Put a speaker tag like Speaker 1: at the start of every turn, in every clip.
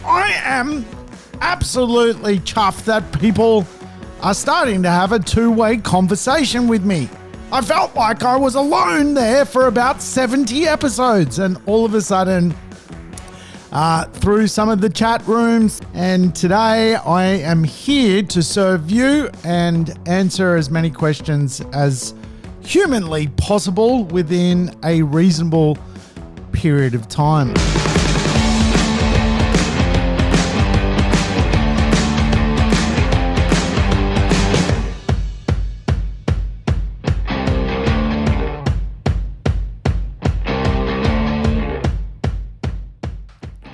Speaker 1: I am absolutely chuffed that people are starting to have a two-way conversation with me. I felt like I was alone there for about 70 episodes, and all of a sudden, through some of the chat rooms, and today I am here to serve you and answer as many questions as humanly possible within a reasonable period of time.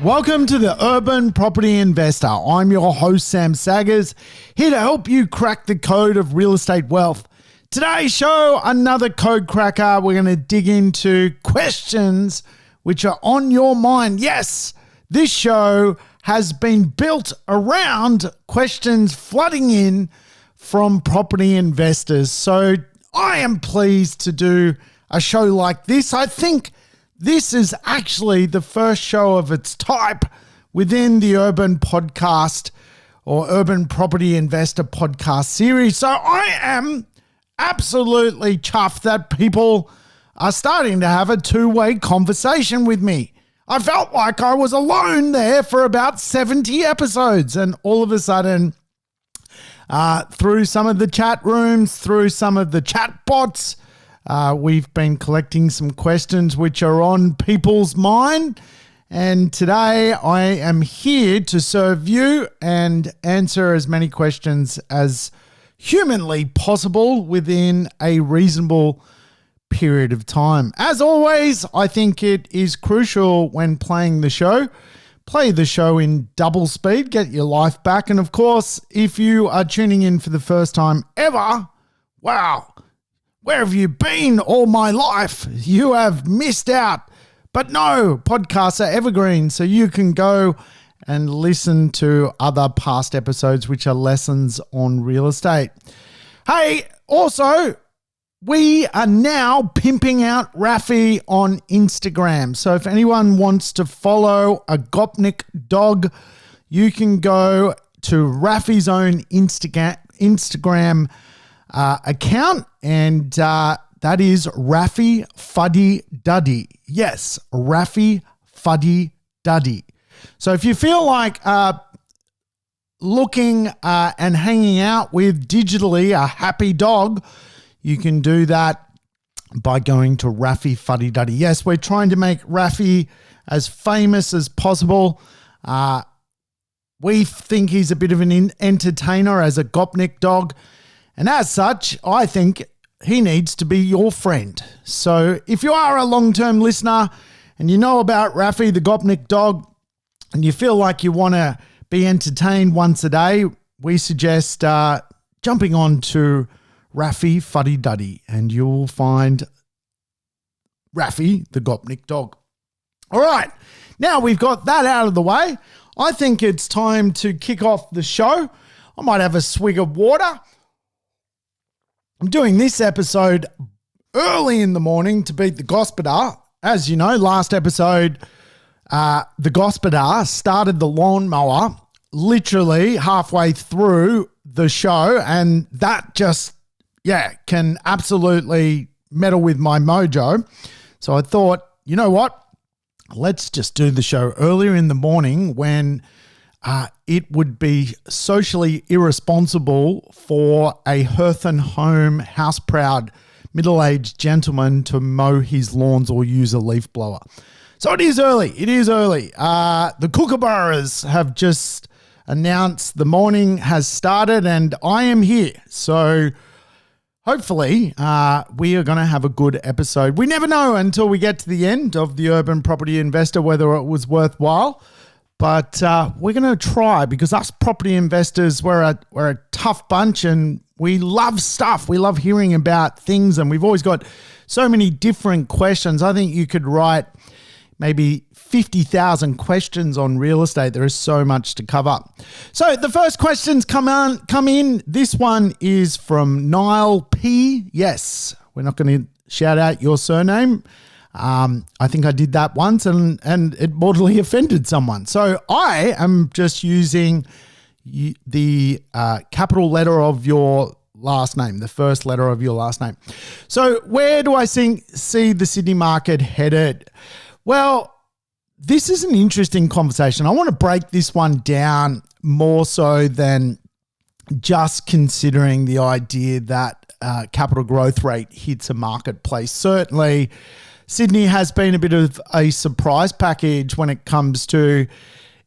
Speaker 1: Welcome to the Urban Property Investor. I'm your host, Sam Saggers, here to help you crack the code of real estate wealth. Today's show, another code cracker. We're going to dig into questions which are on your mind. Yes, this show has been built around questions flooding in from property investors. So I am pleased to do a show like this. I think this is actually the first show of its type within the Urban Podcast or Urban Property Investor Podcast series. So I am absolutely chuffed that people are starting to have a two-way conversation with me. I felt like I was alone there for about 70 episodes, and all of a sudden, through some of the chat rooms, through some of the chat bots, we've been collecting some questions which are on people's mind, and today I am here to serve you and answer as many questions as humanly possible within a reasonable period of time. As always, I think it is crucial when playing the show, play the show in double speed, get your life back, and of course, if you are tuning in for the first time ever, wow, where have you been all my life? You have missed out. But no, podcasts are evergreen, so you can go and listen to other past episodes, which are lessons on real estate. Hey, also, we are now pimping out Rafi on Instagram. So if anyone wants to follow a Gopnik dog, you can go to Rafi's own Instagram account, and that is Rafi Fuddy Duddy. Yes, Rafi Fuddy Duddy. So if you feel like looking and hanging out with digitally a happy dog, you can do that by going to Rafi Fuddy Duddy. Yes, we're trying to make Rafi as famous as possible. We think he's a bit of an entertainer as a Gopnik dog. And as such, I think he needs to be your friend. So if you are a long-term listener and you know about Rafi, the Gopnik dog, and you feel like you want to be entertained once a day, we suggest jumping on to Rafi Fuddy Duddy, and you'll find Rafi, the Gopnik dog. All right, now we've got that out of the way. I think it's time to kick off the show. I might have a swig of water. I'm doing this episode early in the morning to beat the Gospodar. As you know, last episode, the Gospodar started the lawnmower literally halfway through the show, and that just, can absolutely meddle with my mojo. So I thought, you know what? Let's just do the show earlier in the morning when it would be socially irresponsible for a hearth and home, house-proud, middle-aged gentleman to mow his lawns or use a leaf blower. So it is early. It is early. The kookaburras have just announced the morning has started, and I am here. So hopefully we are going to have a good episode. We never know until we get to the end of the Urban Property Investor whether it was worthwhile. But we're going to try, because us property investors, we're a tough bunch, and we love stuff. We love hearing about things, and we've always got so many different questions. I think you could write maybe 50,000 questions on real estate. There is so much to cover. So the first questions come in. This one is from Niall P. Yes, we're not going to shout out your surname. I think I did that once and it mortally offended someone. So I am just using the capital letter of your last name, the first letter of your last name. So where do I see the Sydney market headed? Well, this is an interesting conversation. I want to break this one down more so than just considering the idea that capital growth rate hits a marketplace. Certainly, Sydney has been a bit of a surprise package when it comes to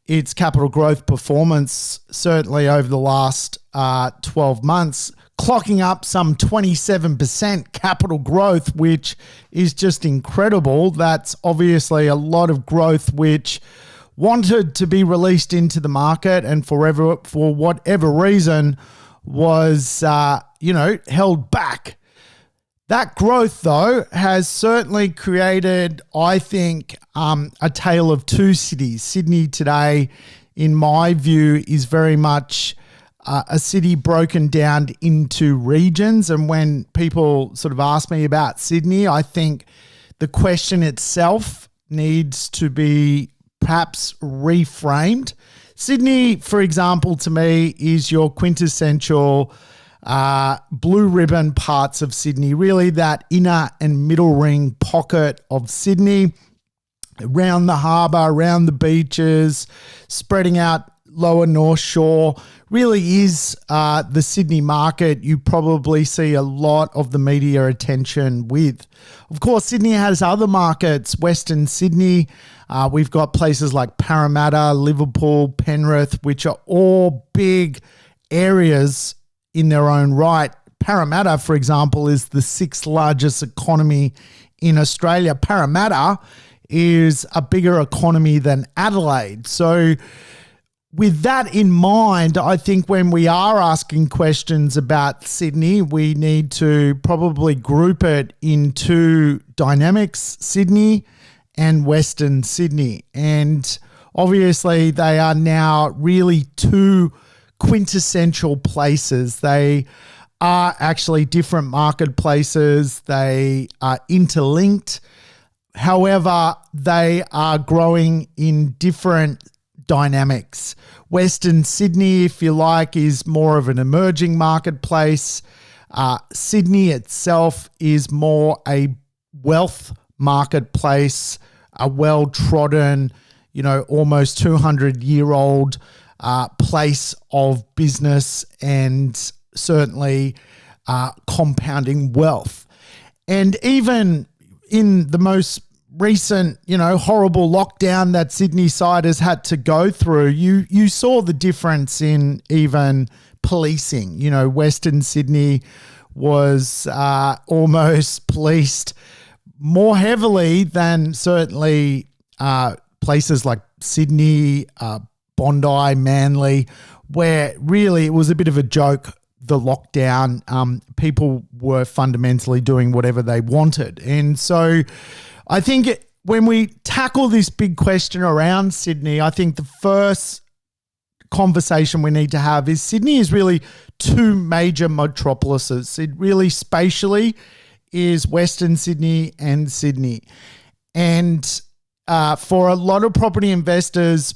Speaker 1: its capital growth performance, certainly over the last 12 months, clocking up some 27% capital growth, which is just incredible. That's obviously a lot of growth which wanted to be released into the market and for whatever reason was, held back. That growth, though, has certainly created, I think, a tale of two cities. Sydney today, in my view, is very much a city broken down into regions. And when people sort of ask me about Sydney, I think the question itself needs to be perhaps reframed. Sydney, for example, to me, is your quintessential blue ribbon parts of Sydney, really that inner and middle ring pocket of Sydney, around the harbour, around the beaches, spreading out lower North Shore, really is the Sydney market you probably see a lot of the media attention with. Of course, Sydney has other markets, Western Sydney. We've got places like Parramatta, Liverpool, Penrith, which are all big areas in their own right. Parramatta, for example, is the 6th largest economy in Australia. Parramatta is a bigger economy than Adelaide. So with that in mind, I think when we are asking questions about Sydney, we need to probably group it in two dynamics, Sydney and Western Sydney. And obviously they are now really two quintessential places. They are actually different marketplaces. They are interlinked. However, they are growing in different dynamics. Western Sydney, if you like, is more of an emerging marketplace. Sydney itself is more a wealth marketplace, a well-trodden, almost 200-year-old place of business and certainly compounding wealth. And even in the most recent, horrible lockdown that Sydney side has had to go through, you saw the difference in even policing. Western Sydney was almost policed more heavily than certainly places like Sydney, Bondi, Manly, where really it was a bit of a joke, the lockdown. People were fundamentally doing whatever they wanted. And so I think when we tackle this big question around Sydney, I think the first conversation we need to have is Sydney is really two major metropolises. It really spatially is Western Sydney and Sydney. And for a lot of property investors,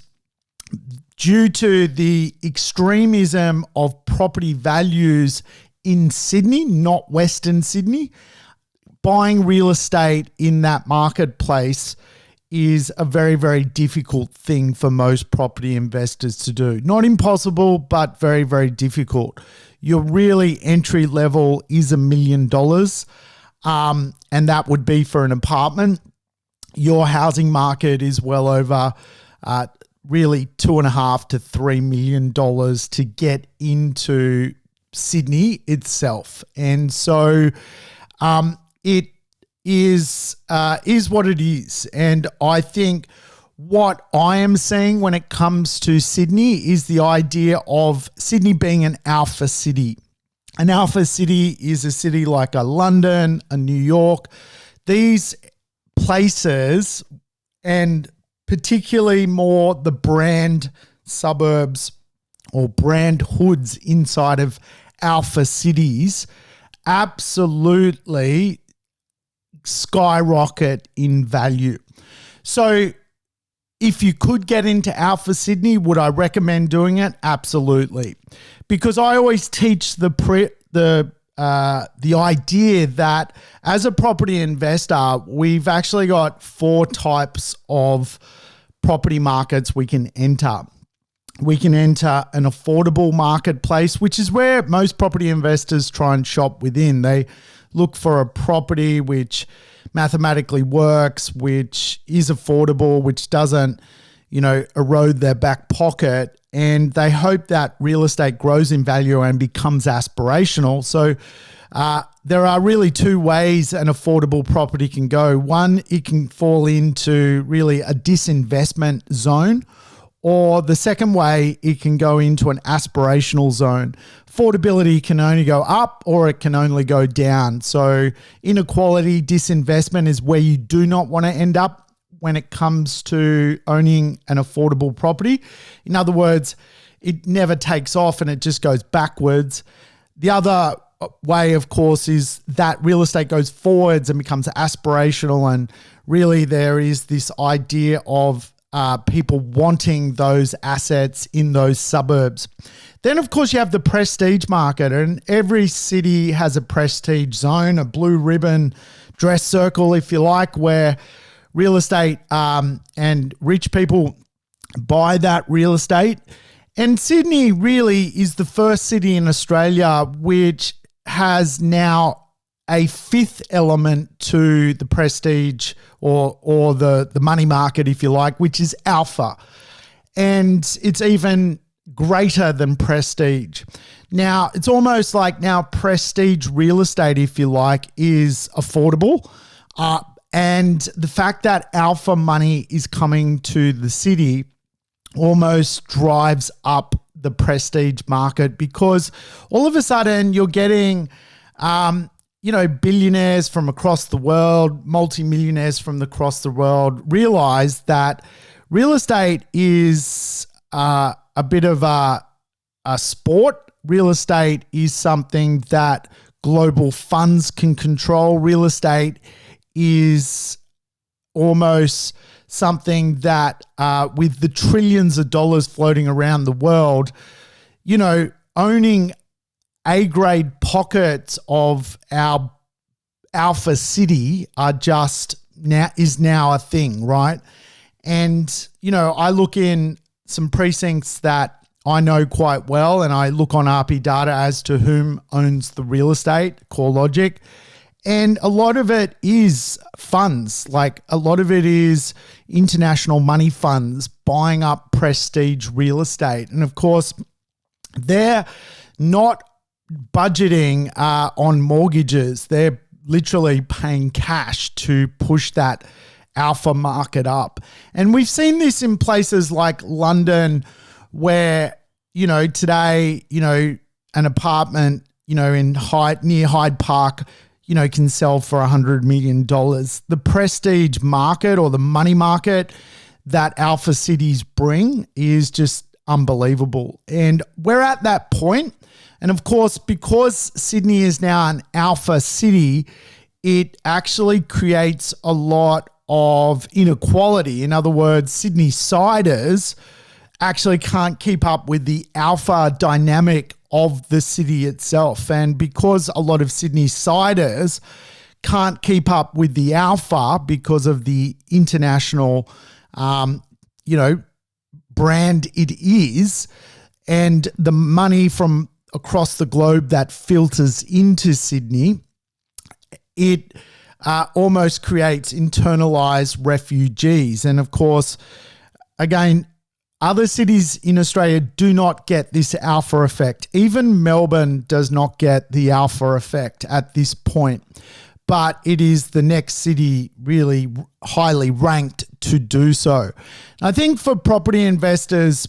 Speaker 1: due to the extremism of property values in Sydney, not Western Sydney, buying real estate in that marketplace is a very, very difficult thing for most property investors to do. Not impossible, but very, very difficult. Your really entry level is $1 million, and that would be for an apartment. Your housing market is well over really $2.5 to $3 million to get into Sydney itself. And so it is what it is. And I think what I am seeing when it comes to Sydney is the idea of Sydney being an alpha city. An alpha city is a city like a London, a New York. These places, and particularly more the brand suburbs or brand hoods inside of alpha cities, absolutely skyrocket in value. So if you could get into Alpha Sydney, would I recommend doing it? Absolutely. Because I always teach the idea that as a property investor, we've actually got 4 types of property markets we can enter. We can enter an affordable marketplace, which is where most property investors try and shop within. They look for a property which mathematically works, which is affordable, which doesn't, erode their back pocket. And they hope that real estate grows in value and becomes aspirational. So there are really 2 ways an affordable property can go. One, it can fall into really a disinvestment zone, or the second way, it can go into an aspirational zone. Affordability can only go up or it can only go down. So inequality, disinvestment is where you do not want to end up when it comes to owning an affordable property. In other words, it never takes off and it just goes backwards. The other way, of course, is that real estate goes forwards and becomes aspirational, and really there is this idea of people wanting those assets in those suburbs. Then, of course, you have the prestige market, and every city has a prestige zone, a blue ribbon dress circle, if you like, where real estate and rich people buy that real estate. And Sydney really is the first city in Australia which has now a 5th element to the prestige or the money market, if you like, which is alpha. And it's even greater than prestige. Now, it's almost like now prestige real estate, if you like, is affordable. And the fact that alpha money is coming to the city almost drives up the prestige market, because all of a sudden you're getting billionaires from across the world, multimillionaires from across the world realize that real estate is a bit of a sport. Real estate is something that global funds can control. Real estate is almost something that with the trillions of dollars floating around the world, owning A-grade pockets of our alpha city is now a thing, right? And, I look in some precincts that I know quite well, and I look on RP data as to whom owns the real estate, CoreLogic. And a lot of it is funds, like a lot of it is international money funds buying up prestige real estate. And of course, they're not budgeting on mortgages. They're literally paying cash to push that alpha market up. And we've seen this in places like London where, today, an apartment, near Hyde Park, can sell for $100 million. The prestige market or the money market that alpha cities bring is just unbelievable. And we're at that point. And of course, because Sydney is now an alpha city, it actually creates a lot of inequality. In other words, Sydney siders actually can't keep up with the alpha dynamic of the city itself. And because a lot of Sydney siders can't keep up with the alpha because of the international, brand it is, and the money from across the globe that filters into Sydney, it almost creates internalized refugees. And of course, again, other cities in Australia do not get this alpha effect. Even Melbourne does not get the alpha effect at this point, but it is the next city really highly ranked to do so. I think for property investors,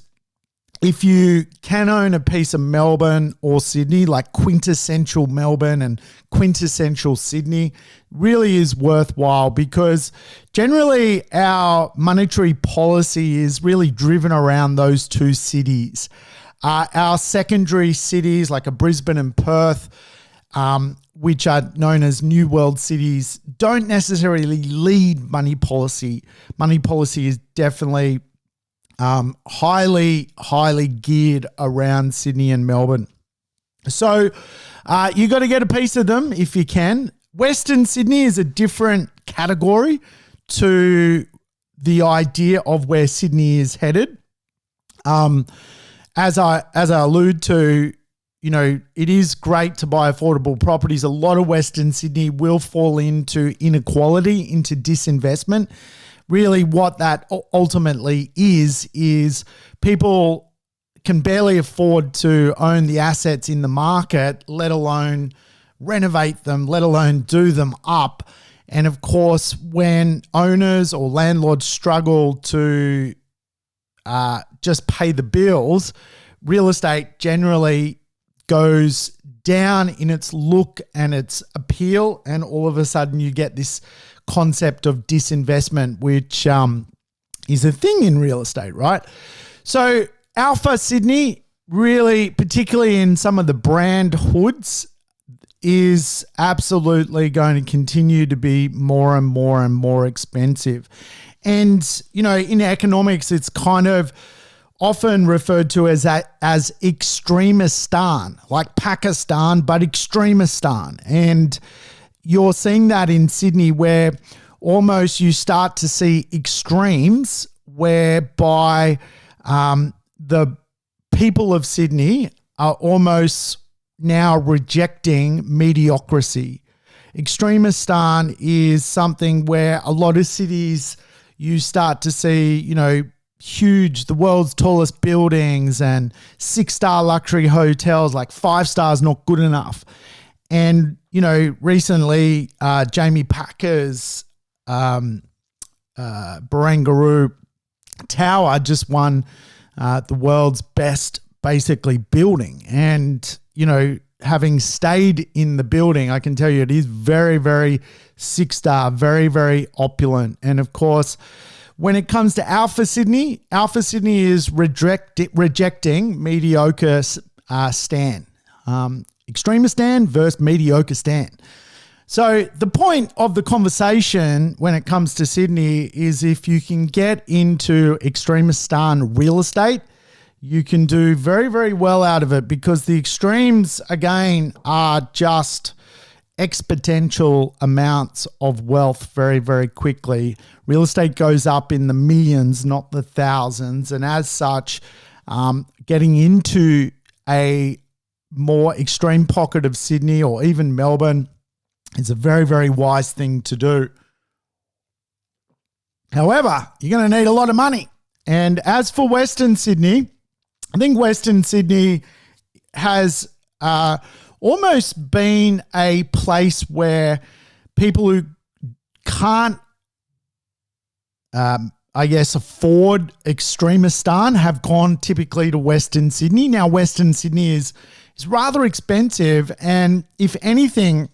Speaker 1: if you can own a piece of Melbourne or Sydney, like quintessential Melbourne and quintessential Sydney, really is worthwhile, because generally our monetary policy is really driven around those 2 cities. Our secondary cities like a Brisbane and Perth, which are known as New World cities, don't necessarily lead money policy. Money policy is definitely highly geared around Sydney and Melbourne. So you got to get a piece of them if you can. Western Sydney is a different category to the idea of where Sydney is headed. As I allude to, it is great to buy affordable properties. A lot of Western Sydney will fall into inequality, into disinvestment. Really what that ultimately is people can barely afford to own the assets in the market, let alone renovate them, let alone do them up. And of course, when owners or landlords struggle to just pay the bills, real estate generally goes down in its look and its appeal, and all of a sudden you get this concept of disinvestment, which is a thing in real estate, right? So Alpha Sydney, really, particularly in some of the brand hoods, is absolutely going to continue to be more and more expensive. And, in economics, it's kind of often referred to as extremistan, like Pakistan, but extremistan. And you're seeing that in Sydney, where almost you start to see extremes whereby the people of Sydney are almost now rejecting mediocrity. Extremistan is something where a lot of cities you start to see, the world's tallest buildings and 6-star luxury hotels, like 5 stars not good enough. And, recently Jamie Packer's Barangaroo Tower just won the world's best, basically, building. And, having stayed in the building, I can tell you it is very, very 6-star, very, very opulent. And of course, when it comes to Alpha Sydney is rejecting mediocre stan. Extremistan versus mediocre stan. So the point of the conversation when it comes to Sydney is if you can get into extremistan real estate, you can do very, very well out of it, because the extremes, again, are just exponential amounts of wealth very, very quickly. Real estate goes up in the millions, not the thousands. And as such, getting into a more extreme pocket of Sydney or even Melbourne is a very, very wise thing to do. However, you're going to need a lot of money. And as for Western Sydney, I think Western Sydney has almost been a place where people who can't, afford extremistan have gone typically to Western Sydney. Now, Western Sydney is rather expensive, and if anything,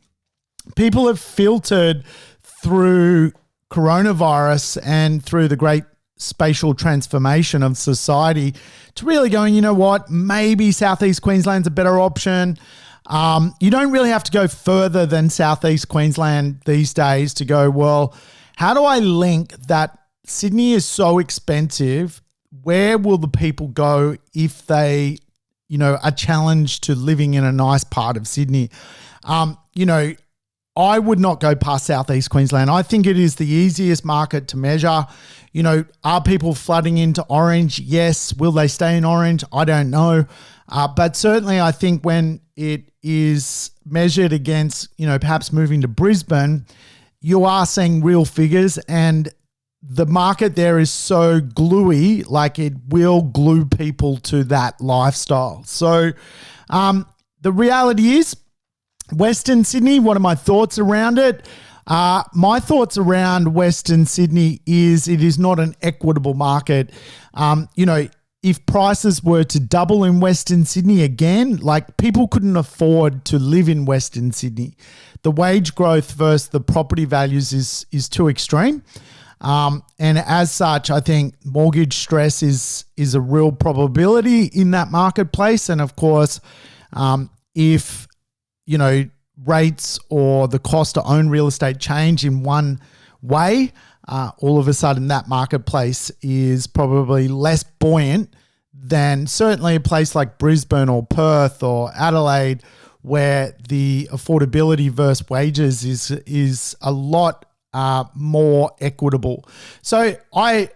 Speaker 1: people have filtered through coronavirus and through the great spatial transformation of society to really going, maybe Southeast Queensland's a better option. You don't really have to go further than Southeast Queensland these days to go, well, how do I link that Sydney is so expensive? Where will the people go if they, are challenged to living in a nice part of Sydney? I would not go past Southeast Queensland. I think it is the easiest market to measure. Are people flooding into Orange? Yes. Will they stay in Orange? I don't know. But certainly I think when it is measured against, perhaps moving to Brisbane, you are seeing real figures, and the market there is so gluey, like it will glue people to that lifestyle. So the reality is, Western Sydney, what are my thoughts around it? My thoughts around Western Sydney is it is not an equitable market. If prices were to double in Western Sydney again, like people couldn't afford to live in Western Sydney. The wage growth versus the property values is too extreme. And as such, I think mortgage stress is a real probability in that marketplace. And of course, if rates or the cost to own real estate change in one way, all of a sudden that marketplace is probably less buoyant than certainly a place like Brisbane or Perth or Adelaide, where the affordability versus wages is a lot more equitable. So I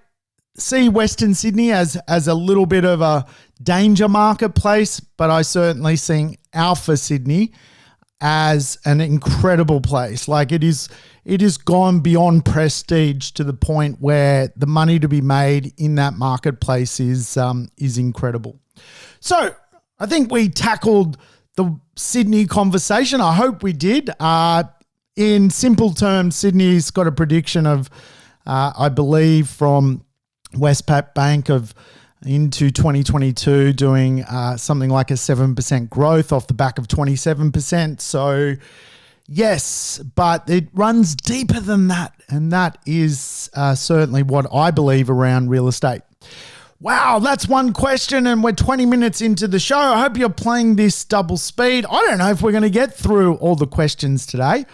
Speaker 1: see Western Sydney as a little bit of a danger marketplace, but I certainly see Alpha Sydney as an incredible place. Like it is gone beyond prestige to the point where the money to be made in that marketplace is incredible. So I think we tackled the Sydney conversation. I hope we did. In simple terms, Sydney's got a prediction of, I believe, from Westpac Bank of into 2022 doing something like a 7% growth off the back of 27%. So yes, but it runs deeper than that. And that is certainly what I believe around real estate. Wow, that's one question and we're 20 minutes into the show. I hope you're playing this double speed. I don't know if we're going to get through all the questions today.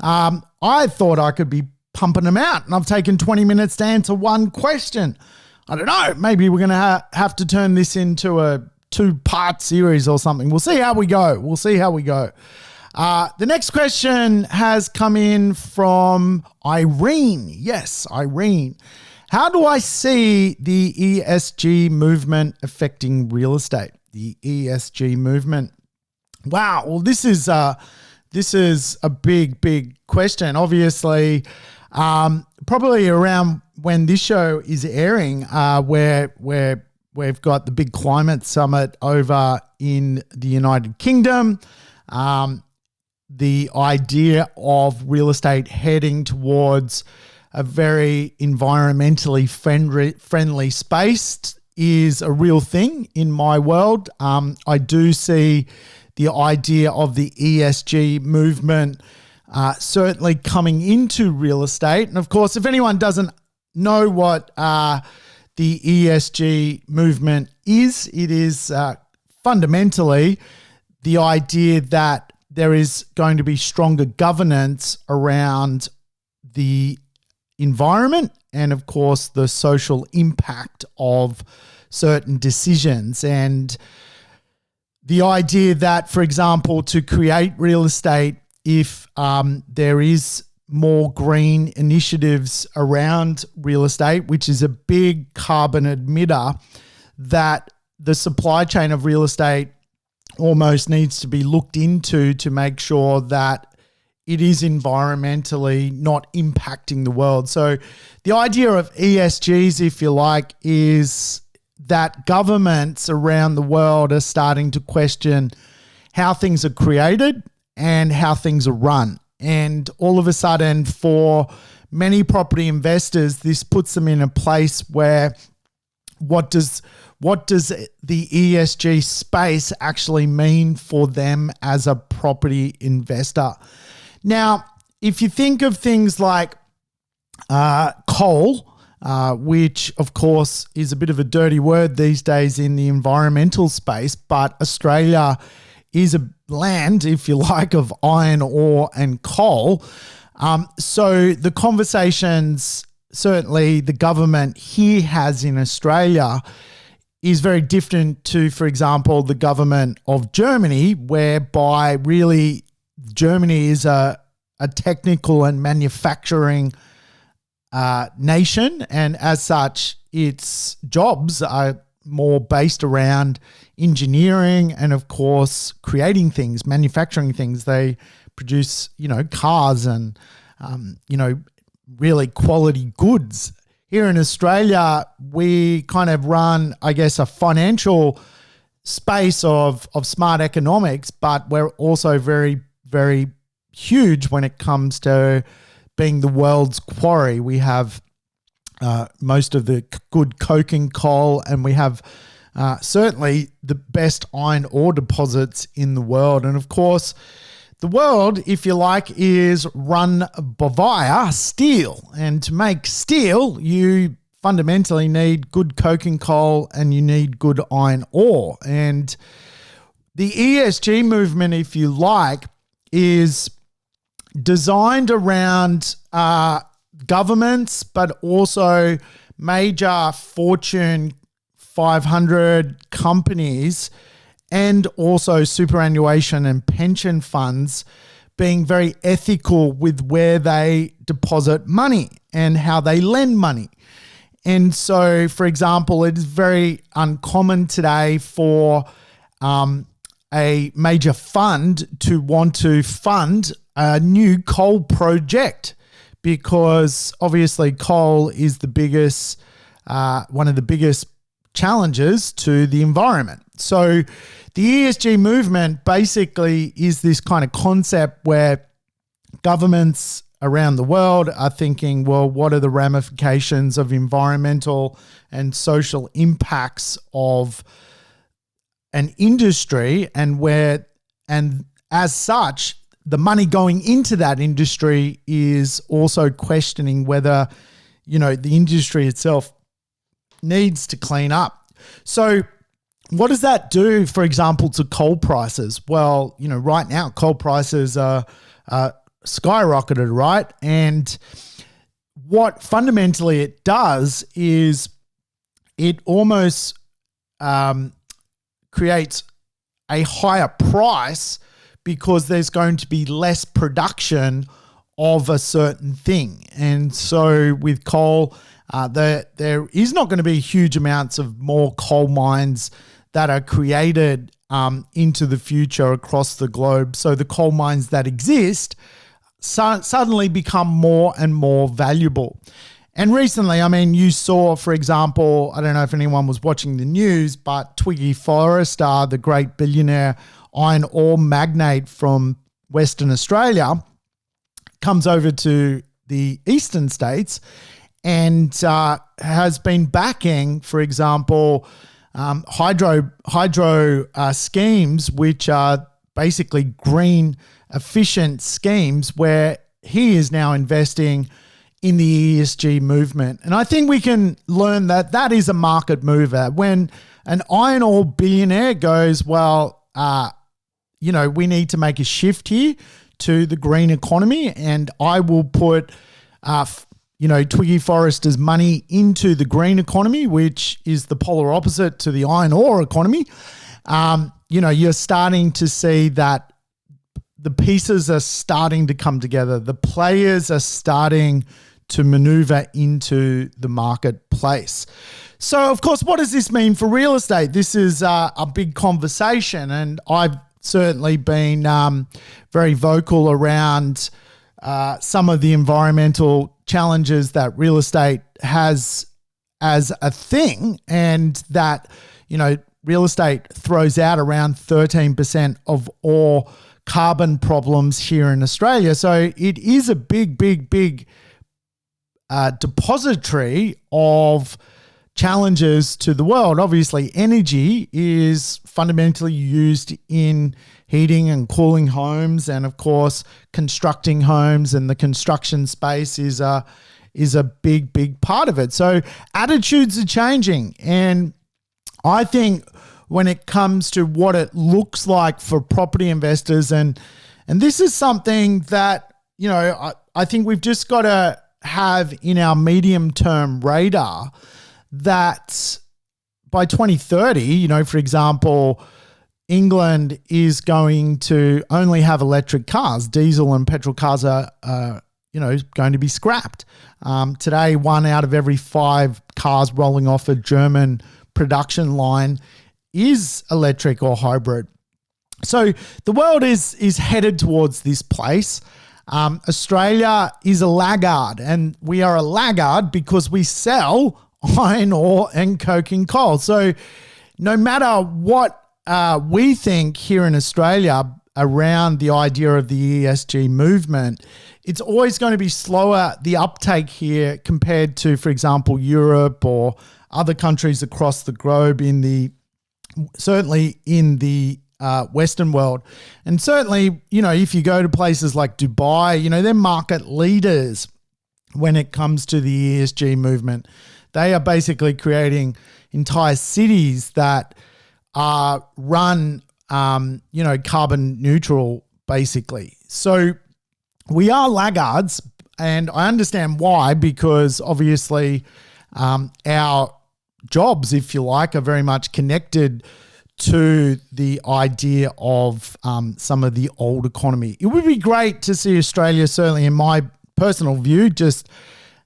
Speaker 1: I thought I could be pumping them out and I've taken 20 minutes to answer one question. I don't know. Maybe we're going to have to turn this into a 2-part series or something. We'll see how we go. The next question has come in from Irene. Yes, Irene. How do I see the ESG movement affecting real estate? The ESG movement. Wow. Well, this is a big question. Obviously, probably around when this show is airing, where we've got the big climate summit over in the United Kingdom. The idea of real estate heading towards a very environmentally friendly space is a real thing in my world. I do see the idea of the ESG movement certainly coming into real estate. And of course, if anyone doesn't know what the ESG movement is, it is fundamentally the idea that there is going to be stronger governance around the environment and, of course, the social impact of certain decisions. And the idea that, for example, to create real estate, if there is more green initiatives around real estate, which is a big carbon emitter, that the supply chain of real estate almost needs to be looked into to make sure that it is environmentally not impacting the world. So the idea of ESGs, if you like, is that governments around the world are starting to question how things are created and how things are run. And all of a sudden, for many property investors, this puts them in a place where what does the ESG space actually mean for them as a property investor? Now, if you think of things like coal, which of course is a bit of a dirty word these days in the environmental space, but Australia is a land, if you like, of iron ore and coal. So the conversations certainly the government here has in Australia is very different to, for example, the government of Germany, whereby really Germany is a technical and manufacturing nation, and as such, its jobs are more based around engineering and, of course, creating things, manufacturing things. They produce, cars and, really quality goods. Here in Australia, we kind of run, I guess, a financial space of smart economics, but we're also very, very huge when it comes to being the world's quarry. We have most of the good coking coal, and we have certainly the best iron ore deposits in the world. And of course, the world, if you like, is run via steel. And to make steel, you fundamentally need good coking coal and you need good iron ore. And the ESG movement, if you like, is designed around governments, but also major Fortune 500 companies and also superannuation and pension funds being very ethical with where they deposit money and how they lend money. And so, for example, it is very uncommon today for a major fund to want to fund a new coal project, because obviously coal is the biggest, one of the biggest challenges to the environment. So the ESG movement basically is this kind of concept where governments around the world are thinking, well, what are the ramifications of environmental and social impacts of an industry, and as such, the money going into that industry is also questioning whether, the industry itself needs to clean up. So what does that do, for example, to coal prices? Well, right now coal prices are skyrocketed, right? And what fundamentally it does is it almost creates a higher price because there's going to be less production of a certain thing. And so with coal, there is not going to be huge amounts of more coal mines that are created into the future across the globe. So the coal mines that exist suddenly become more and more valuable. And recently, you saw, for example, I don't know if anyone was watching the news, but Twiggy Forrester, the great billionaire iron ore magnate from Western Australia, comes over to the eastern states and has been backing, for example, hydro schemes, which are basically green efficient schemes, where he is now investing in the ESG movement. And I think we can learn that that is a market mover. When an iron ore billionaire goes, well, we need to make a shift here to the green economy, and I will put Twiggy Forrester's money into the green economy, which is the polar opposite to the iron ore economy. You're starting to see that the pieces are starting to come together. The players are starting to maneuver into the marketplace. So, of course, what does this mean for real estate? This is a big conversation, and I've certainly been very vocal around some of the environmental challenges that real estate has as a thing, and that, real estate throws out around 13% of all carbon problems here in Australia. So it is a big depository of challenges to the world. Obviously, energy is fundamentally used in heating and cooling homes, and of course, constructing homes, and the construction space is a big part of it. So attitudes are changing, and I think when it comes to what it looks like for property investors, and this is something that I think we've just got to have in our medium-term radar, that by 2030, for example, England is going to only have electric cars. Diesel and petrol cars are going to be scrapped. Today, 1 out of every 5 cars rolling off a German production line is electric or hybrid. So the world is headed towards this place. Australia is a laggard, and we are a laggard because we sell iron ore and coking coal. So no matter what we think here in Australia around the idea of the ESG movement, it's always going to be slower, the uptake here, compared to, for example, Europe or other countries across the globe, certainly in the Western world. And certainly, if you go to places like Dubai, they're market leaders when it comes to the ESG movement. They are basically creating entire cities that are run, carbon neutral basically. So we are laggards, and I understand why, because obviously our jobs, if you like, are very much connected to the idea of some of the old economy. It would be great to see Australia, certainly in my personal view, just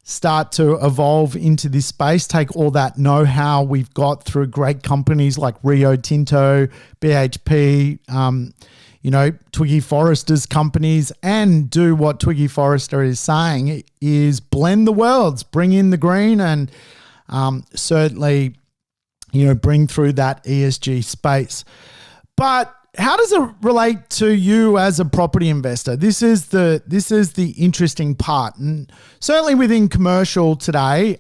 Speaker 1: start to evolve into this space, take all that know-how we've got through great companies like Rio Tinto, BHP, Twiggy Forrester's companies, and do what Twiggy Forrester is saying, is blend the worlds, bring in the green, and certainly, bring through that ESG space. But how does it relate to you as a property investor? This is the interesting part. And certainly within commercial today,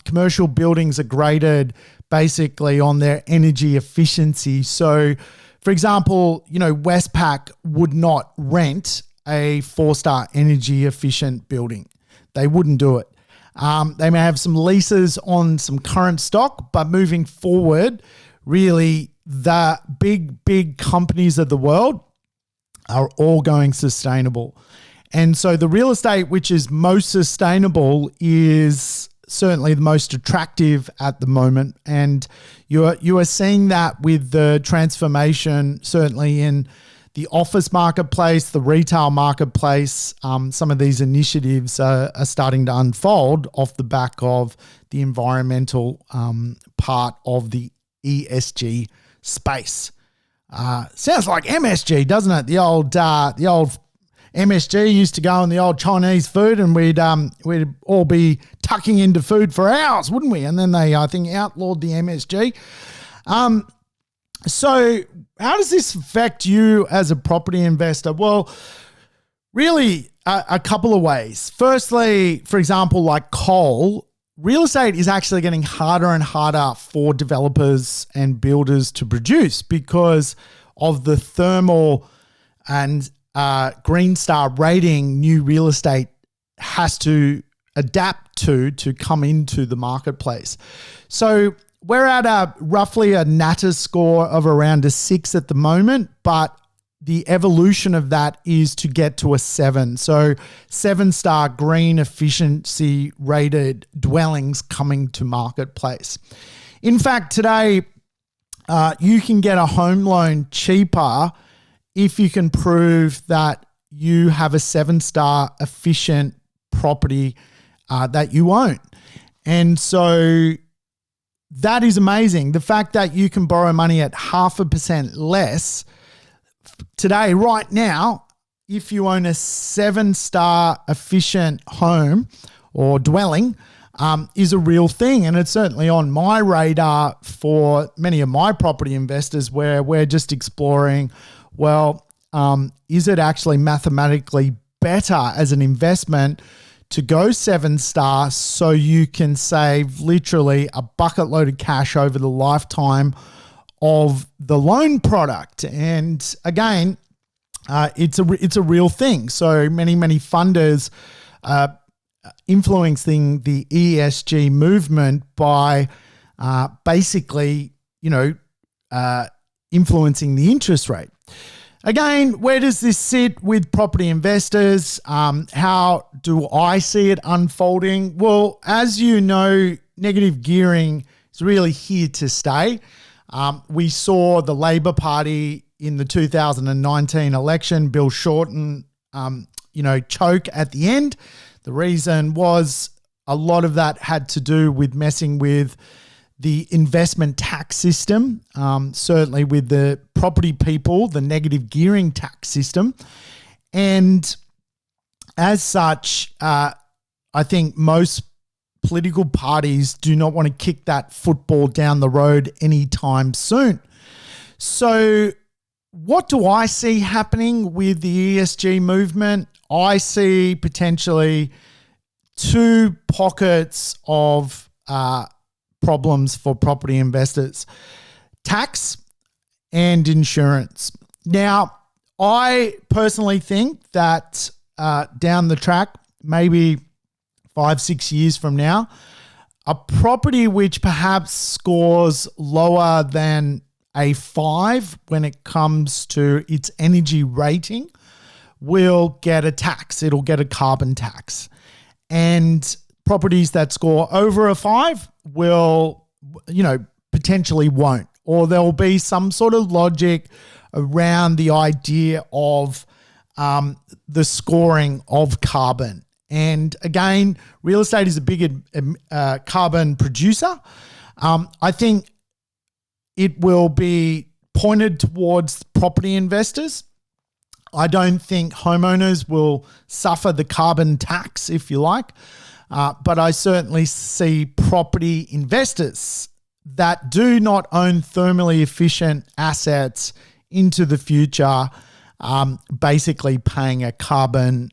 Speaker 1: commercial buildings are graded basically on their energy efficiency. So, for example, Westpac would not rent a 4-star energy efficient building. They wouldn't do it. They may have some leases on some current stock, but moving forward, really the big companies of the world are all going sustainable. And so the real estate which is most sustainable is certainly the most attractive at the moment. And you are seeing that with the transformation, certainly in the office marketplace, the retail marketplace. Some of these initiatives are starting to unfold off the back of the environmental part of the ESG space. Sounds like MSG, doesn't it? The old MSG used to go on the old Chinese food, and we'd all be tucking into food for hours, wouldn't we? And then they, I think, outlawed the MSG. So how does this affect you as a property investor? Well, really a couple of ways. Firstly, for example, like coal, real estate is actually getting harder and harder for developers and builders to produce because of the thermal and Green Star rating new real estate has to adapt to come into the marketplace. So we're at roughly a NATA score of around a 6 at the moment, but the evolution of that is to get to a 7. So 7-star green efficiency rated dwellings coming to marketplace. In fact, today you can get a home loan cheaper if you can prove that you have a 7-star efficient property that you own. And so that is amazing. The fact that you can borrow money at 0.5% less today, right now, if you own a 7-star efficient home or dwelling, is a real thing. And it's certainly on my radar for many of my property investors, where we're just exploring, well, is it actually mathematically better as an investment to go 7-star so you can save literally a bucket load of cash over the lifetime of the loan product? And again, it's a real thing. So many funders influencing the ESG movement by basically, influencing the interest rate. Again, where does this sit with property investors? How do I see it unfolding? Well, as you know, negative gearing is really here to stay. We saw the Labor Party in the 2019 election, Bill Shorten, choke at the end. The reason was a lot of that had to do with messing with the investment tax system, certainly with the property people, the negative gearing tax system. And as such, I think most political parties do not want to kick that football down the road anytime soon. So what do I see happening with the ESG movement? I see potentially 2 pockets of problems for property investors: tax and insurance. Now, I personally think that down the track, maybe 5-6 years from now, a property which perhaps scores lower than a 5 when it comes to its energy rating will get a tax. It'll get a carbon tax. And properties that score over a 5 will, potentially won't. Or there'll be some sort of logic around the idea of the scoring of carbon. And again, real estate is a big carbon producer. I think it will be pointed towards property investors. I don't think homeowners will suffer the carbon tax, if you like, but I certainly see property investors that do not own thermally efficient assets into the future, basically paying a carbon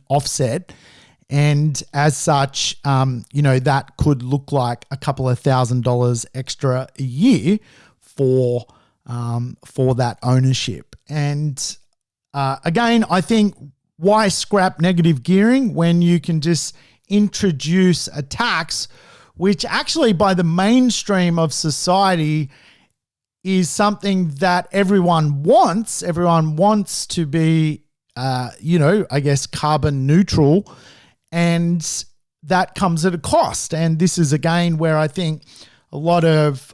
Speaker 1: offset. And as such, that could look like a couple of $1,000s extra a year for that ownership. And again, I think why scrap negative gearing when you can just introduce a tax, which actually by the mainstream of society is something that everyone wants. Everyone wants to be, carbon neutral, and that comes at a cost. And this is again where I think a lot of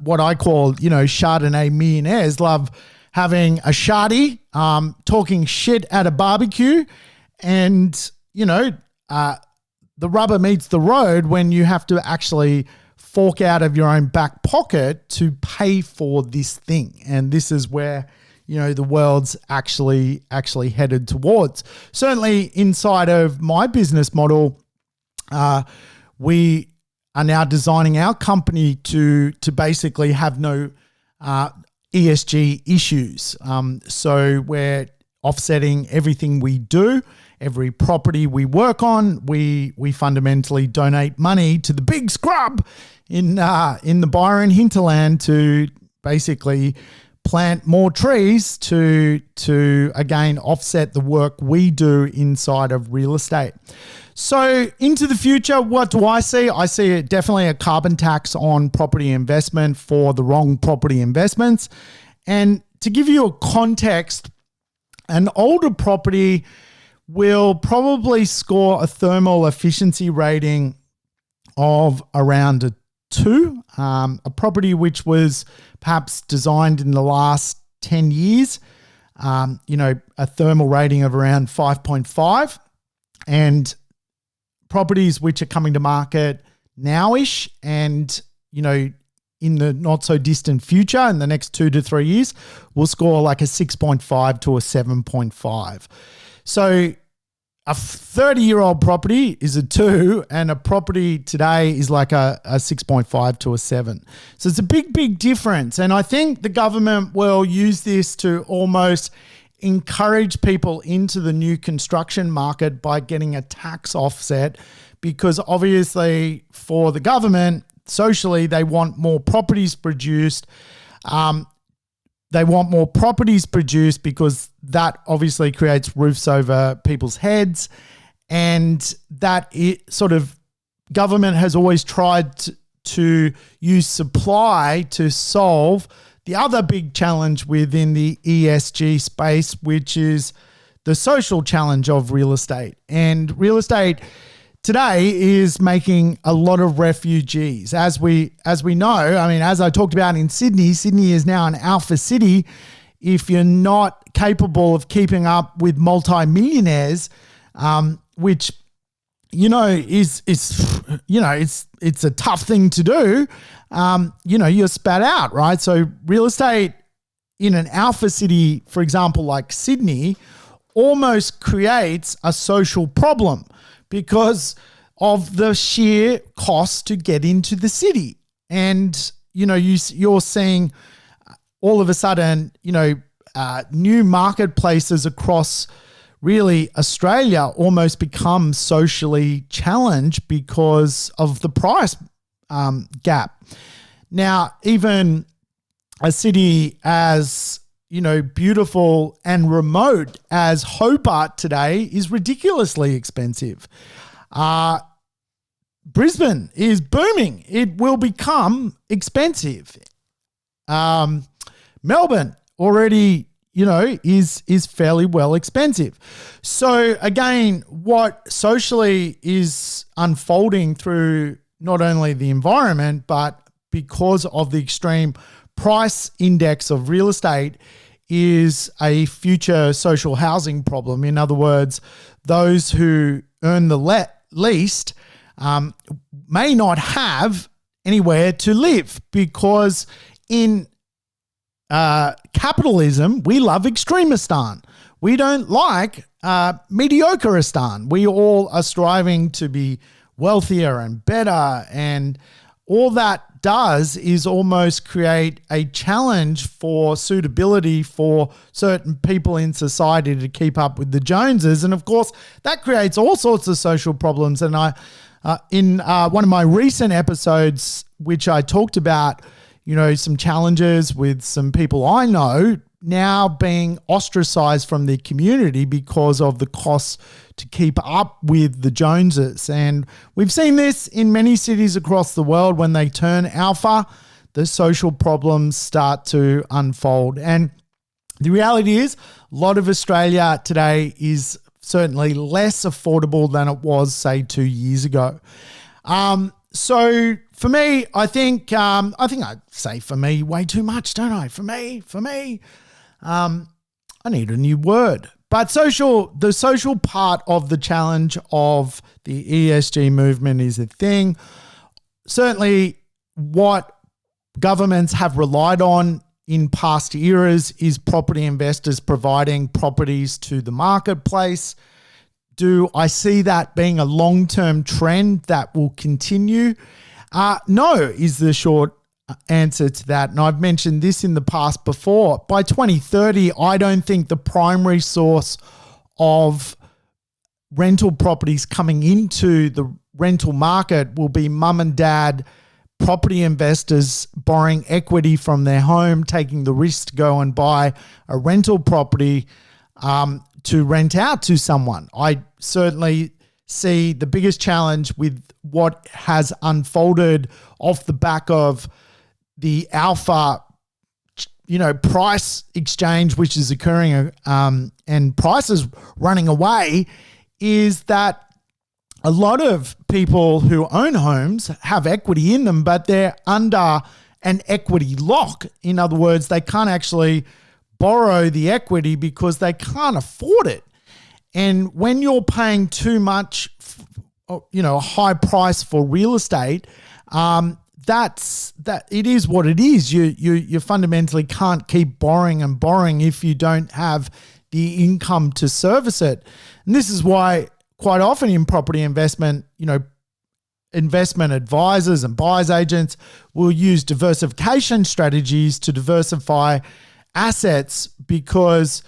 Speaker 1: what I call, Chardonnay millionaires love having a shardy, talking shit at a barbecue, and, the rubber meets the road when you have to actually fork out of your own back pocket to pay for this thing. And this is where, the world's actually headed towards. Certainly inside of my business model, we are now designing our company to basically have no ESG issues. So we're offsetting everything we do. Every property we work on, we fundamentally donate money to the big scrub in the Byron hinterland to basically plant more trees to again offset the work we do inside of real estate. So into the future, what do I see? I see definitely a carbon tax on property investment for the wrong property investments. And to give you a context, an older property will probably score a thermal efficiency rating of around a 2. A property which was perhaps designed in the last 10 years, a thermal rating of around 5.5. And properties which are coming to market nowish and, in the not so distant future, in the next 2 to 3 years, will score like a 6.5 to a 7.5. So a 30-year-old property is a 2, and a property today is like a 6.5 to a 7. So it's a big, big difference. And I think the government will use this to almost encourage people into the new construction market by getting a tax offset, because obviously for the government, socially, they want more properties produced. They want more properties produced because that obviously creates roofs over people's heads. And that government has always tried to use supply to solve the other big challenge within the ESG space, which is the social challenge of real estate. And real estate today is making a lot of refugees. As we know, as I talked about in Sydney, Sydney is now an alpha city. If you're not capable of keeping up with multi-millionaires, which, is it's a tough thing to do, you're spat out, right? So real estate in an alpha city, for example, like Sydney, almost creates a social problem because of the sheer cost to get into the city. And, you're seeing all of a sudden, new marketplaces across really Australia almost become socially challenged because of the price gap. Now, even a city as, beautiful and remote as Hobart today is ridiculously expensive. Brisbane is booming. It will become expensive. Melbourne already, is fairly well expensive. So again, what socially is unfolding through not only the environment, but because of the extreme price index of real estate, is a future social housing problem. In other words, those who earn the least may not have anywhere to live, because in capitalism, we love extremistan. We don't like mediocreistan. We all are striving to be wealthier and better, and all that does is almost create a challenge for suitability for certain people in society to keep up with the Joneses. And of course, that creates all sorts of social problems. And in one of my recent episodes, which I talked about, some challenges with some people I know now being ostracized from the community because of the costs to keep up with the Joneses. And we've seen this in many cities across the world. When they turn alpha, the social problems start to unfold. And the reality is, a lot of Australia today is certainly less affordable than it was, say, 2 years ago. So for me, I think I say for me way too much, don't I? For me. I need a new word. But the social part of the challenge of the ESG movement is a thing. Certainly what governments have relied on in past eras is property investors providing properties to the marketplace. Do I see that being a long-term trend that will continue? No, is the short answer to that. And I've mentioned this in the past before. By 2030, I don't think the primary source of rental properties coming into the rental market will be mum and dad property investors borrowing equity from their home, taking the risk to go and buy a rental property to rent out to someone. I certainly see the biggest challenge with what has unfolded off the back of the alpha, price exchange, which is occurring, and prices running away, is that a lot of people who own homes have equity in them, but they're under an equity lock. In other words, they can't actually borrow the equity because they can't afford it. And when you're paying too much, a high price for real estate, it is what it is. You fundamentally can't keep borrowing and borrowing if you don't have the income to service it. And this is why quite often in property investment, investment advisors and buyers agents will use diversification strategies to diversify assets because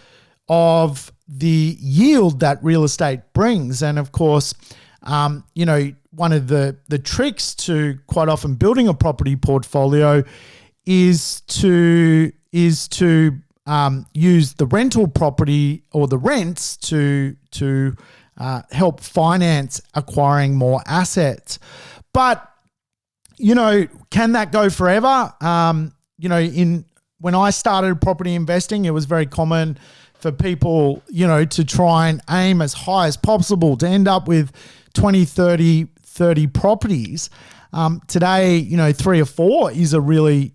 Speaker 1: of the yield that real estate brings. And of course, one of the tricks to quite often building a property portfolio is to use the rental property or the rents to help finance acquiring more assets. But, can that go forever? When I started property investing, it was very common for people, to try and aim as high as possible to end up with 20, 30 properties. Today, 3 or 4 is a really,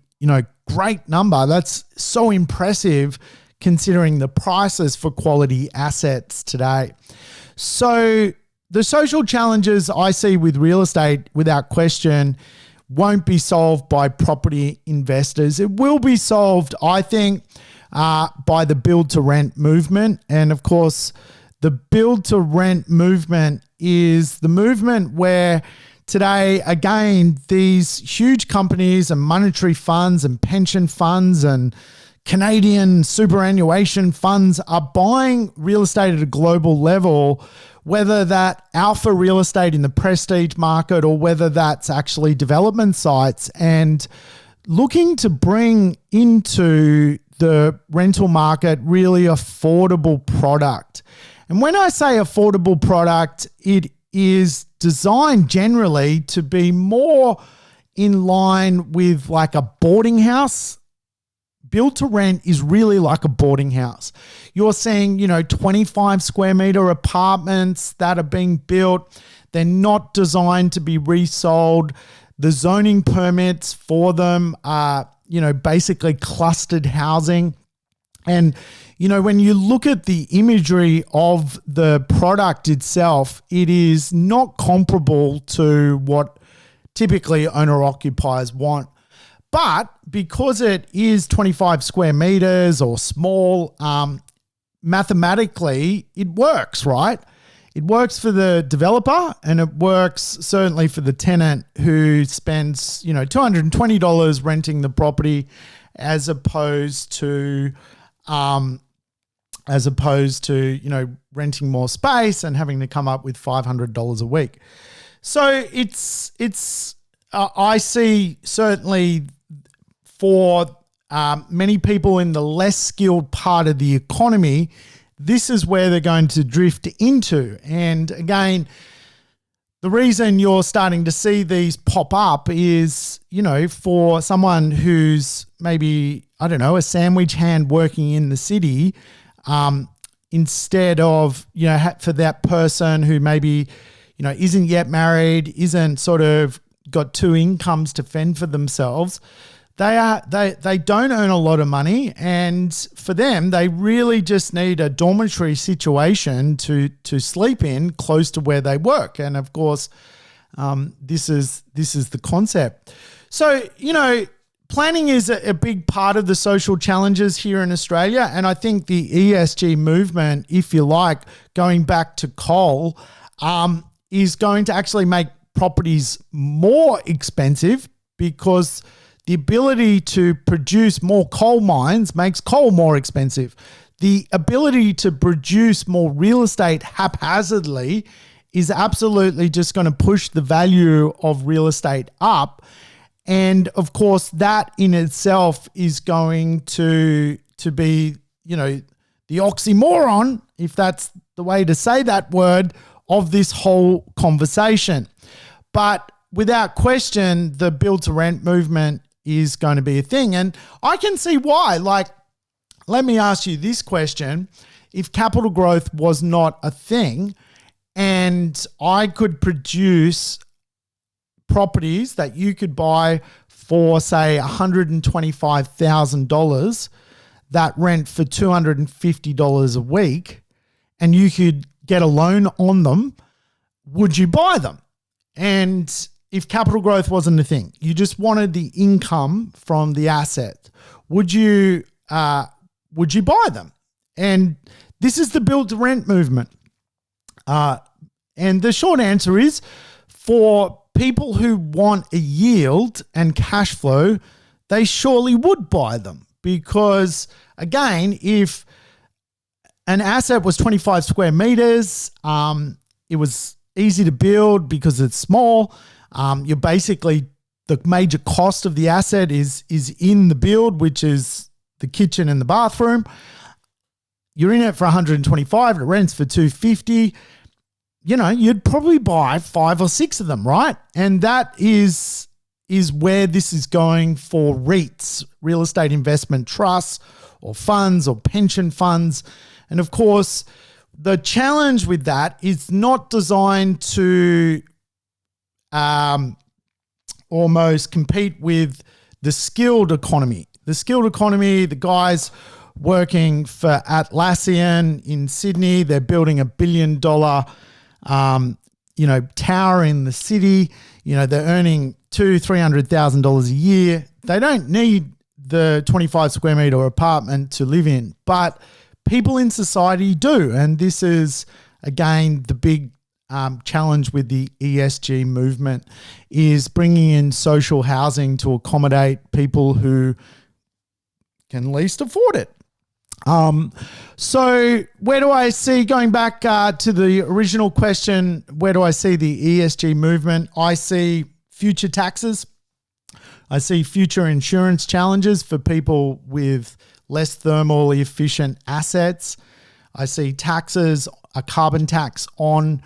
Speaker 1: great number. That's so impressive considering the prices for quality assets today. So the social challenges I see with real estate, without question, won't be solved by property investors. It will be solved, I think, by the build-to-rent movement. And of course, the build-to-rent movement is the movement where today, again, these huge companies and monetary funds and pension funds and Canadian superannuation funds are buying real estate at a global level, whether that alpha real estate in the prestige market or whether that's actually development sites, and looking to bring into the rental market really affordable product. And when I say affordable product, it is designed generally to be more in line with like a boarding house build to rent is really like a boarding house. You're seeing, 25 square meter apartments that are being built. They're not designed to be resold. The zoning permits for them are, basically clustered housing. And, when you look at the imagery of the product itself, it is not comparable to what typically owner-occupiers want. But because it is 25 square meters or small, mathematically, it works, right? It works for the developer, and it works certainly for the tenant who spends, $220 renting the property as opposed to renting more space and having to come up with $500 a week. So I see certainly for many people in the less skilled part of the economy, this is where they're going to drift into. And again, the reason you're starting to see these pop up is, for someone who's maybe, a sandwich hand working in the city, instead of, for that person who maybe, isn't yet married, isn't sort of got two incomes to fend for themselves. They don't earn a lot of money, and for them, they really just need a dormitory situation to sleep in close to where they work. And of course, this is the concept. So, planning is a big part of the social challenges here in Australia, and I think the ESG movement, if you like, going back to coal, is going to actually make properties more expensive because the ability to produce more coal mines makes coal more expensive. The ability to produce more real estate haphazardly is absolutely just going to push the value of real estate up. And of course, that in itself is going to be, the oxymoron, if that's the way to say that word, of this whole conversation. But without question, the build to rent movement is going to be a thing. And I can see why. Like, let me ask you this question. If capital growth was not a thing and I could produce properties that you could buy for, say, $125,000 that rent for $250 a week, and you could get a loan on them, would you buy them? And if capital growth wasn't a thing, you just wanted the income from the asset, would you buy them? And this is the build to rent movement. And the short answer is, for people who want a yield and cash flow, they surely would buy them, because again, if an asset was 25 square meters, it was easy to build because it's small. You're basically, the major cost of the asset is in the build, which is the kitchen and the bathroom. You're in it for 125, it rents for 250. You'd probably buy 5 or 6 of them, right? And that is where this is going for REITs, real estate investment trusts, or funds, or pension funds. And of course, the challenge with that is not designed to almost compete with the skilled economy. The skilled economy, the guys working for Atlassian in Sydney, they're building $1 billion tower in the city. They're earning $200,000-$300,000 a year. They don't need the 25 square meter apartment to live in, but people in society do. And this is, again, the big challenge with the ESG movement, is bringing in social housing to accommodate people who can least afford it. So where do I see, going back to the original question, where do I see the ESG movement? I see future taxes. I see future insurance challenges for people with less thermally efficient assets. I see taxes, a carbon tax on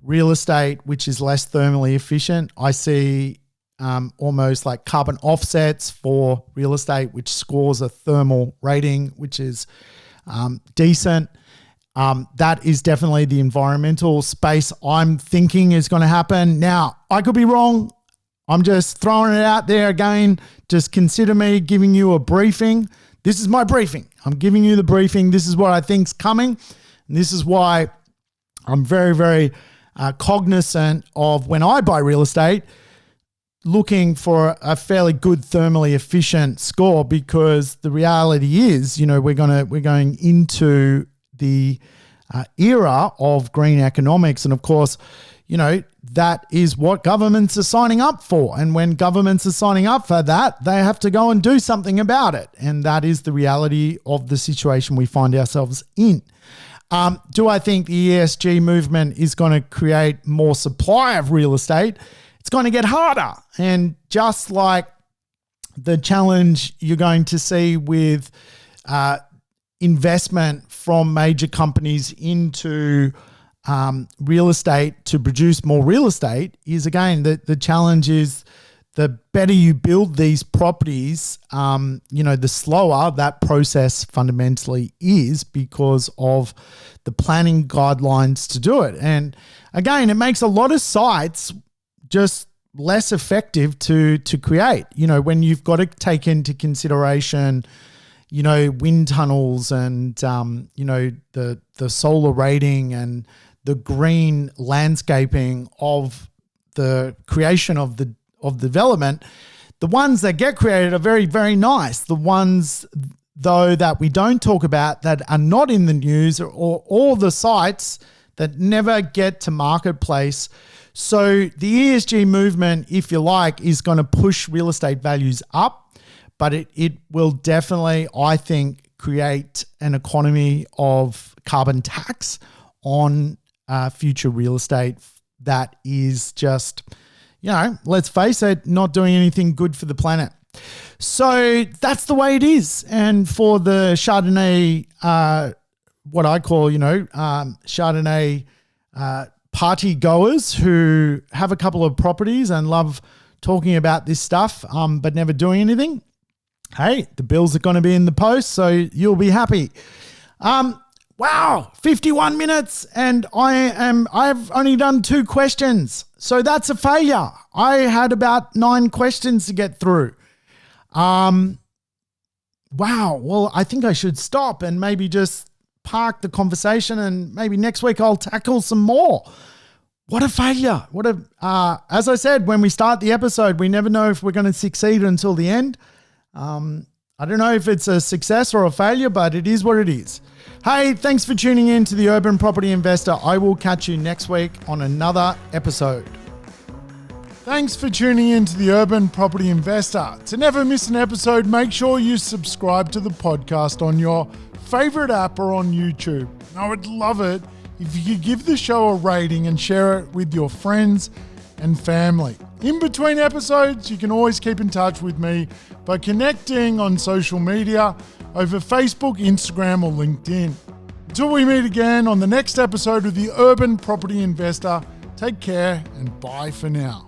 Speaker 1: real estate, which is less thermally efficient. I see almost like carbon offsets for real estate, which scores a thermal rating, which is decent. That is definitely the environmental space I'm thinking is going to happen. Now, I could be wrong. I'm just throwing it out there again. Just consider me giving you a briefing. This is my briefing. I'm giving you the briefing. This is what I think's coming. And this is why I'm very, very cognizant of when I buy real estate, looking for a fairly good thermally efficient score, because the reality is, we're going into the era of green economics, and of course, that is what governments are signing up for. And when governments are signing up for that, they have to go and do something about it. And that is the reality of the situation we find ourselves in. Do I think the ESG movement is going to create more supply of real estate? It's going to get harder. And just like the challenge you're going to see with investment from major companies into real estate to produce more real estate, is again, the challenge is the better you build these properties, the slower that process fundamentally is, because of the planning guidelines to do it. And again, it makes a lot of sites just less effective to create, when you've got to take into consideration, wind tunnels and, the solar rating and the green landscaping of the creation of the development. The ones that get created are very, very nice. The ones, though, that we don't talk about, that are not in the news, or all the sites that never get to marketplace. So the ESG movement, if you like, is going to push real estate values up, but it will definitely, I think, create an economy of carbon tax on future real estate that is just, let's face it, not doing anything good for the planet. So that's the way it is. And for the Chardonnay, what I call, Chardonnay party goers who have a couple of properties and love talking about this stuff, but never doing anything, hey, the bills are going to be in the post, so you'll be happy. Wow, 51 minutes, and I've only done 2 questions. So that's a failure. I had about 9 questions to get through. Wow, well, I think I should stop and maybe just park the conversation, and maybe next week I'll tackle some more. What a failure. As I said, when we start the episode, we never know if we're going to succeed until the end. I don't know if it's a success or a failure, but it is what it is. Hey, thanks for tuning in to the Urban Property Investor. I will catch you next week on another episode. Thanks for tuning in to the Urban Property Investor. To never miss an episode, make sure you subscribe to the podcast on your favorite app or on YouTube. I would love it if you could give the show a rating and share it with your friends and family. In between episodes, you can always keep in touch with me by connecting on social media over Facebook, Instagram, or LinkedIn. Until we meet again on the next episode of the Urban Property Investor, take care and bye for now.